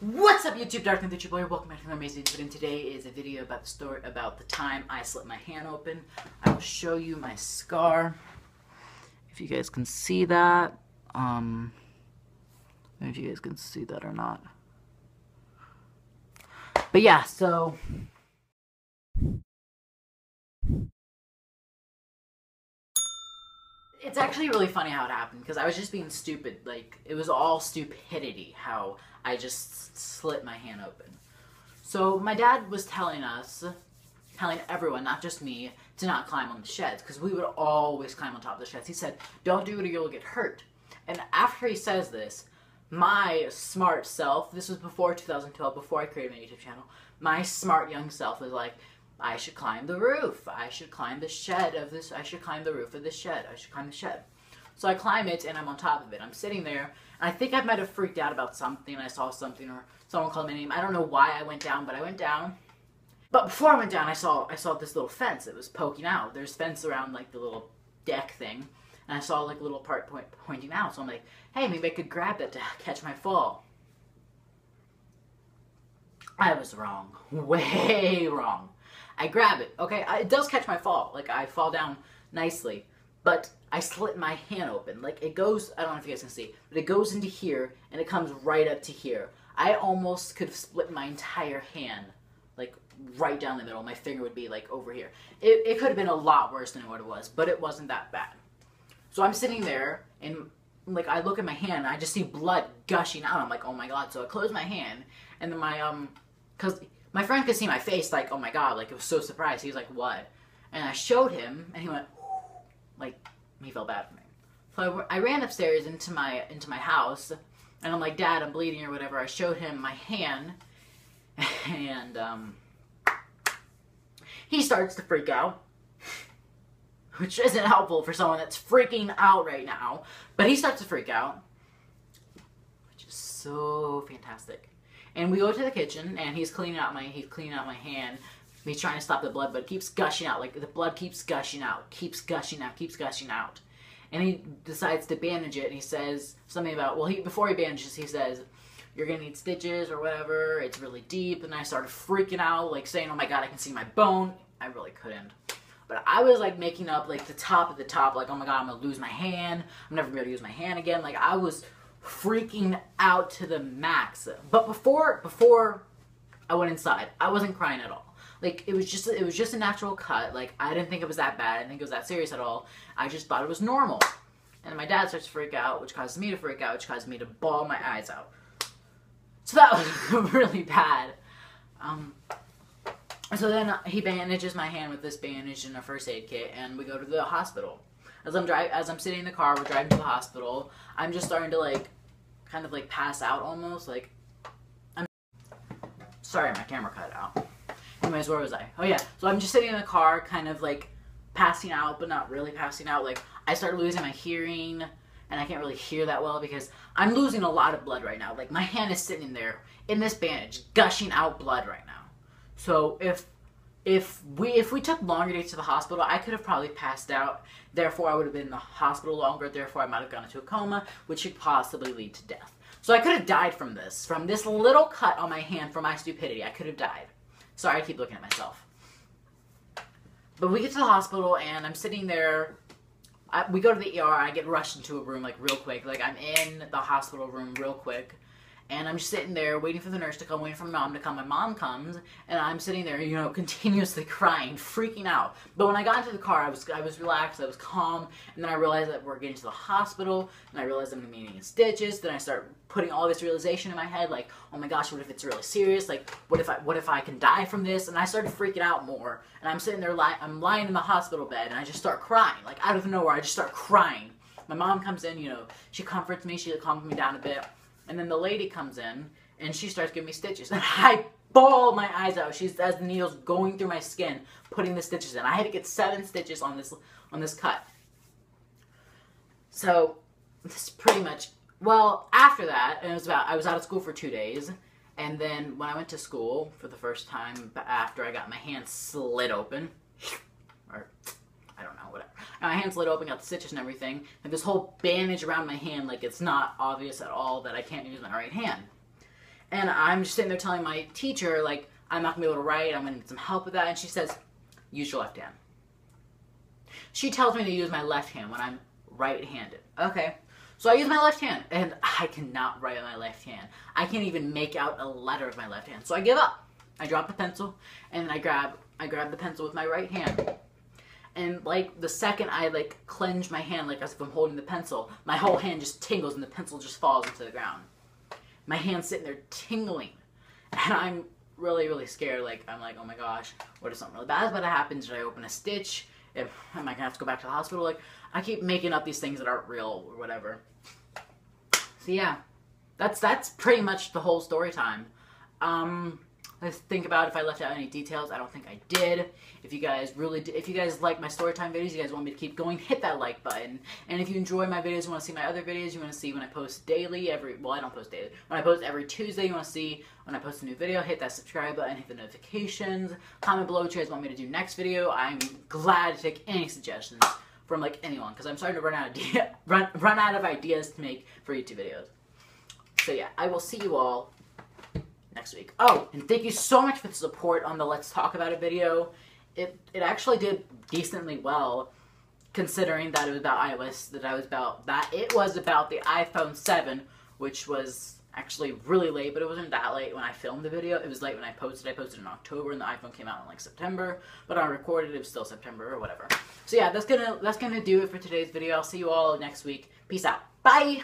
What's up, YouTube? Dark and the Boy. Welcome back to another amazing video. And today is a video about the story about the time I slit my hand open. I will show you my scar. If you guys can see that, I don't know if you guys can see that or not. But yeah, so it's actually really funny how it happened because I was just being stupid. Like, it was all stupidity how I just slit my hand open. So my dad was telling everyone, not just me, to not climb on the sheds because we would always climb on top of the sheds. He said, don't do it or you'll get hurt. And after he says this, my smart self, this was before 2012, before I created my YouTube channel, my smart young self was like, I should climb the roof. I should climb the shed of this. I should climb the roof of this shed. I should climb the shed. So I climb it and I'm on top of it. I'm sitting there. And I think I might have freaked out about something. I saw something or someone called my name. I don't know why I went down, but I went down. But before I went down, I saw this little fence. It was poking out. There's fence around like the little deck thing. And I saw like a little part pointing out. So I'm like, hey, maybe I could grab that to catch my fall. I was wrong. Way wrong. I grab it, okay? It does catch my fall. Like, I fall down nicely. But I slit my hand open. Like, it goes, I don't know if you guys can see, but it goes into here, and it comes right up to here. I almost could have split my entire hand, like, right down the middle. My finger would be, like, over here. It could have been a lot worse than what it was, but it wasn't that bad. So I'm sitting there, and, like, I look at my hand, and I just see blood gushing out. I'm like, oh my god. So I close my hand, and then because my friend could see my face, like, oh my god, like, it was so surprised. He was like, what? And I showed him, and he went, like, he felt bad for me. So I ran upstairs into my house, and I'm like, Dad, I'm bleeding or whatever. I showed him my hand, and, he starts to freak out, which isn't helpful for someone that's freaking out right now, but he starts to freak out, which is so fantastic. And we go to the kitchen, and he's cleaning out my hand. He's trying to stop the blood, but it keeps gushing out. Like, the blood keeps gushing out, keeps gushing out. And he decides to bandage it, and he says something about, well, before he bandages, he says, you're gonna need stitches or whatever. It's really deep. And I started freaking out, like, saying, oh my god, I can see my bone. I really couldn't. But I was, like, making up, like, the top of the top, like, oh my god, I'm gonna lose my hand. I'm never gonna be able to use my hand again. Like, I was freaking out to the max. But before I went inside, I wasn't crying at all. Like, it was just a natural cut. Like, I didn't think it was that bad. I didn't think it was that serious at all. I just thought it was normal. And my dad starts to freak out, which causes me to freak out, which causes me to bawl my eyes out. So that was really bad. So then he bandages my hand with this bandage and a first aid kit, and we go to the hospital. As I'm sitting in the car, we're driving to the hospital, I'm just starting to, like, kind of, like, pass out almost, like, sorry, my camera cut out. Anyways, where was I? Oh yeah, so I'm just sitting in the car, kind of, like, passing out, but not really passing out. Like, I started losing my hearing, and I can't really hear that well because I'm losing a lot of blood right now. Like, my hand is sitting there in this bandage, gushing out blood right now. So if we took longer to get to the hospital, I could have probably passed out. Therefore, I would have been in the hospital longer. Therefore, I might have gone into a coma, which could possibly lead to death. So I could have died from this little cut on my hand from my stupidity. I could have died. Sorry, I keep looking at myself. But we get to the hospital, and I'm sitting there. We go to the ER. I get rushed into a room, like, real quick. Like, I'm in the hospital room real quick. And I'm just sitting there waiting for the nurse to come, waiting for my mom to come. My mom comes, and I'm sitting there, you know, continuously crying, freaking out. But when I got into the car, I was relaxed, I was calm, and then I realized that we're getting to the hospital, and I realized I'm needing stitches. Then I start putting all this realization in my head, like, oh my gosh, what if it's really serious? Like, what if I can die from this? And I started freaking out more. And I'm sitting there, I'm lying in the hospital bed, and I just start crying. Like, out of nowhere, I just start crying. My mom comes in, you know, she comforts me, she calms me down a bit. And then the lady comes in, and she starts giving me stitches. And I bawl my eyes out. She's, as the needle's going through my skin, putting the stitches in. I had to get 7 stitches on this cut. So, this is pretty much, well, after that, I was out of school for 2 days. And then when I went to school for the first time after I got my hand slit open, or I don't know, whatever. My hand slit open, got the stitches and everything, and this whole bandage around my hand, like, it's not obvious at all that I can't use my right hand. And I'm just sitting there telling my teacher, like, I'm not going to be able to write. I'm going to need some help with that. And she says, use your left hand. She tells me to use my left hand when I'm right-handed. Okay. So I use my left hand, and I cannot write with my left hand. I can't even make out a letter with my left hand. So I give up. I drop the pencil, and then I grab the pencil with my right hand. And like the second I like clench my hand, like as if I'm holding the pencil, my whole hand just tingles and the pencil just falls into the ground. My hand's sitting there tingling, and I'm really, really scared. Like, I'm like, oh my gosh, what if something really bad is about to happen? Did I open a stitch? Am I gonna have to go back to the hospital? Like, I keep making up these things that aren't real or whatever. So yeah, that's pretty much the whole story time. Let's think about if I left out any details. I don't think I did. If you guys if you guys like my storytime videos, you guys want me to keep going, hit that like button. And if you enjoy my videos, you want to see my other videos, you want to see when I post daily, well, I don't post daily. When I post every Tuesday, you want to see when I post a new video, hit that subscribe button, hit the notifications. Comment below what you guys want me to do next video. I'm glad to take any suggestions from like anyone, because I'm starting to run out of ideas to make for YouTube videos. So yeah, I will see you all next week. Oh, and thank you so much for the support on the Let's Talk About It video. It actually did decently well, considering that it was about iOS, it was about the iPhone 7, which was actually really late, but it wasn't that late when I filmed the video. It was late when I posted. I posted in October, and the iPhone came out in like September, but I recorded it was still September or whatever. So yeah, that's gonna do it for today's video. I'll see you all next week. Peace out. Bye!